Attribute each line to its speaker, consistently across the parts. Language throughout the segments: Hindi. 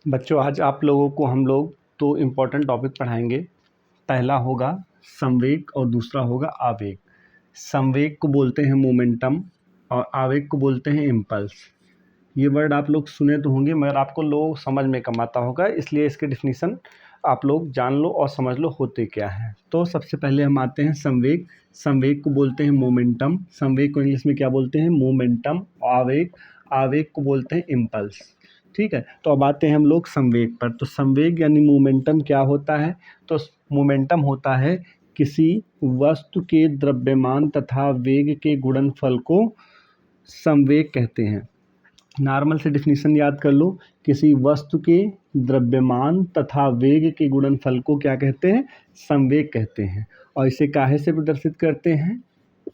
Speaker 1: बच्चों, आज आप लोगों को हम लोग तो इम्पोर्टेंट टॉपिक पढ़ाएंगे। पहला होगा संवेग और दूसरा होगा आवेग। संवेग को बोलते हैं मोमेंटम और आवेग को बोलते हैं इम्पल्स। ये वर्ड आप लोग सुने तो होंगे मगर आपको लोग समझ में कम आता होगा, इसलिए इसके डिफिनीसन आप लोग जान लो और समझ लो होते क्या हैं। तो सबसे पहले हम आते हैं संवेग। संवेग को बोलते हैं मोमेंटम। संवेग को इंग्लिश में क्या बोलते हैं? मोमेंटम। आवेग आवेग को बोलते हैं इम्पल्स। ठीक है, तो अब आते हैं हम लोग संवेग पर। तो संवेग यानी मोमेंटम क्या होता है? तो मोमेंटम होता है किसी वस्तु के द्रव्यमान तथा वेग के गुणनफल को संवेग कहते हैं। नॉर्मल से डिफिनीशन याद कर लो। किसी वस्तु के द्रव्यमान तथा वेग के गुणनफल को क्या कहते हैं? संवेग कहते हैं। और इसे काहे से प्रदर्शित करते हैं?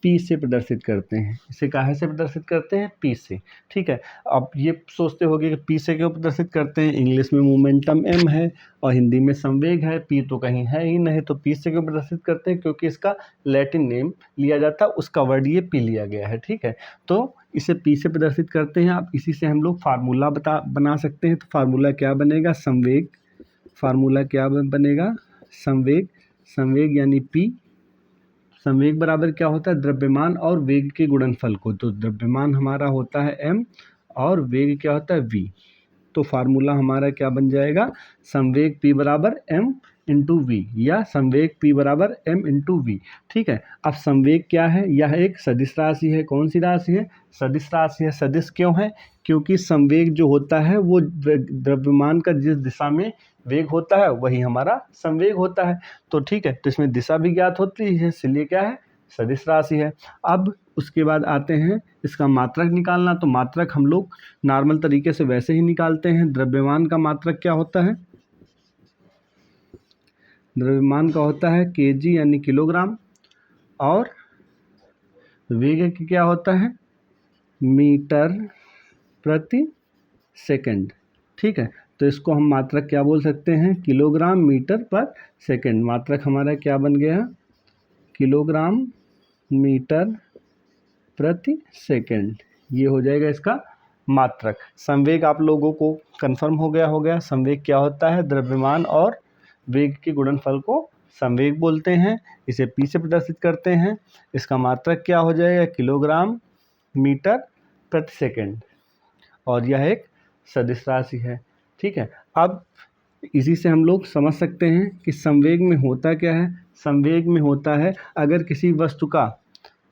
Speaker 1: पी से प्रदर्शित करते हैं। इसे काहे से प्रदर्शित करते हैं? पी से। ठीक है, अब ये सोचते होगे कि पी से क्यों प्रदर्शित करते हैं? इंग्लिश में मोमेंटम एम है और हिंदी में संवेग है, पी तो कहीं है ही नहीं, तो पी से क्यों प्रदर्शित करते हैं? क्योंकि इसका लैटिन नेम लिया जाता है, उसका वर्ड ये पी लिया गया है। ठीक है, तो इसे पी से प्रदर्शित करते हैं। अब इसी से हम लोग फार्मूला बना सकते हैं। तो फार्मूला क्या बनेगा? संवेग। फार्मूला क्या बनेगा? संवेग। संवेग यानी पी। संवेग बराबर क्या होता है? द्रव्यमान और वेग के गुणनफल को। तो द्रव्यमान हमारा होता है m और वेग क्या होता है? v। तो फार्मूला हमारा क्या बन जाएगा? संवेग p बराबर m इंटू वी, या संवेग p बराबर m इंटू वी। ठीक है, अब संवेग क्या है? यह एक सदिश राशि है। कौन सी राशि है? सदिश राशि है। सदिश क्यों है? क्योंकि संवेग जो होता है वो द्रव्यमान का जिस दिशा में वेग होता है वही हमारा संवेग होता है। तो ठीक है, तो इसमें दिशा भी ज्ञात होती है, इसलिए क्या है? सदिश राशि है। अब उसके बाद आते हैं इसका मात्रक निकालना। तो मात्रक हम लोग नॉर्मल तरीके से वैसे ही निकालते हैं। द्रव्यमान का मात्रक क्या होता है? द्रव्यमान का होता है केजी यानी किलोग्राम, और वेग की क्या होता है? मीटर प्रति सेकंड। ठीक है, तो इसको हम मात्रक क्या बोल सकते हैं? किलोग्राम मीटर पर सेकंड। मात्रक हमारा क्या बन गया? किलोग्राम मीटर प्रति सेकंड। ये हो जाएगा इसका मात्रक। संवेग आप लोगों को कंफर्म हो गया। संवेग क्या होता है? द्रव्यमान और वेग के गुणनफल को संवेग बोलते हैं। इसे पी से प्रदर्शित करते हैं। इसका मात्रक क्या हो जाएगा? किलोग्राम मीटर प्रति सेकंड, और यह एक सदिश राशि है। ठीक है, अब इसी से हम लोग समझ सकते हैं कि संवेग में होता क्या है। संवेग में होता है अगर किसी वस्तु का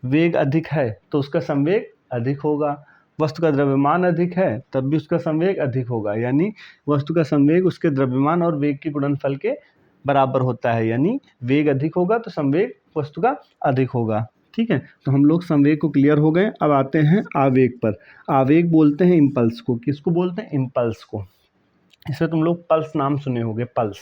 Speaker 1: वेग अधिक है तो उसका संवेग अधिक होगा। वस्तु का द्रव्यमान अधिक है तब भी उसका संवेग अधिक होगा। यानी वस्तु का संवेग उसके द्रव्यमान और वेग के गुणनफल के बराबर होता है। यानी वेग अधिक होगा तो संवेग वस्तु का अधिक होगा। ठीक है, तो हम लोग संवेग को क्लियर हो गए। अब आते हैं आवेग पर। आवेग बोलते हैं इम्पल्स को। किसको बोलते हैं? इम्पल्स को। इसे तुम लोग पल्स नाम सुने होंगे, पल्स।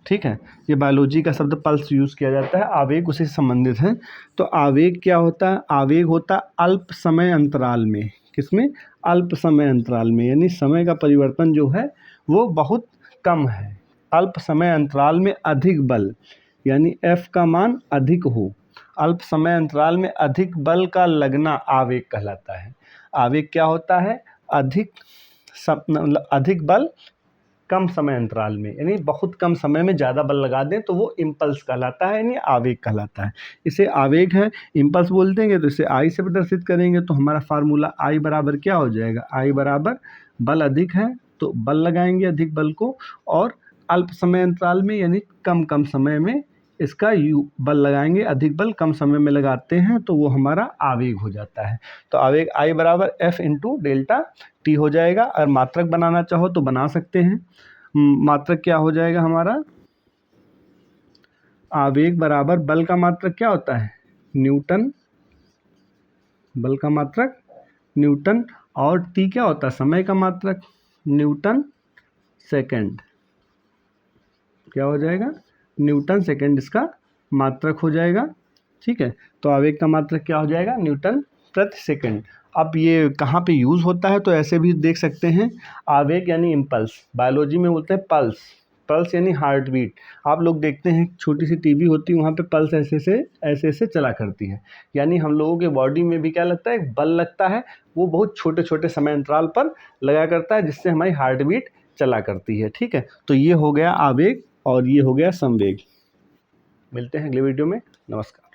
Speaker 1: ठीक है, ये बायोलॉजी का शब्द पल्स यूज़ किया जाता है। आवेग उसी से संबंधित है। तो आवेग क्या होता है? आवेग होता है अल्प समय अंतराल में। किसमें? अल्प समय अंतराल में, यानी समय का परिवर्तन जो है वो बहुत कम है। अल्प समय अंतराल में अधिक बल, यानी F का मान अधिक हो। अल्प समय अंतराल में अधिक बल का लगना आवेग कहलाता है। आवेग क्या होता है? अधिक बल कम समय अंतराल में, यानी बहुत कम समय में ज़्यादा बल लगा दें तो वो इम्पल्स कहलाता है, यानी आवेग कहलाता है। इसे आवेग है, इम्पल्स बोल देंगे तो इसे आई से प्रदर्शित करेंगे। तो हमारा फार्मूला आई बराबर क्या हो जाएगा? आई बराबर बल अधिक है तो बल लगाएंगे अधिक बल को, और अल्प समय अंतराल में यानी कम समय में इसका बल लगाएंगे। अधिक बल कम समय में लगाते हैं तो वो हमारा आवेग हो जाता है। तो आवेग आई बराबर F इंटू डेल्टा टी हो जाएगा। और मात्रक बनाना चाहो तो बना सकते हैं। मात्रक क्या हो जाएगा हमारा? आवेग बराबर बल का मात्रक क्या होता है? न्यूटन। बल का मात्रक न्यूटन, और टी क्या होता है? समय का मात्रक न्यूटन सेकंड। क्या हो जाएगा? न्यूटन सेकंड इसका मात्रक हो जाएगा। ठीक है, तो आवेग का मात्रक क्या हो जाएगा? न्यूटन प्रति सेकंड। अब ये कहाँ पे यूज़ होता है? तो ऐसे भी देख सकते हैं। आवेग यानी इम्पल्स, बायोलॉजी में बोलते हैं पल्स। पल्स यानी हार्ट बीट। आप लोग देखते हैं छोटी सी टीवी होती है, वहाँ पे पल्स ऐसे चला करती है। यानी हम लोगों के बॉडी में भी क्या लगता है? एक बल लगता है, वो बहुत छोटे छोटे समय अंतराल पर लगा करता है, जिससे हमारी हार्ट बीट चला करती है। ठीक है, तो ये हो गया आवेग और ये हो गया संवेग। मिलते हैं अगले वीडियो में। नमस्कार।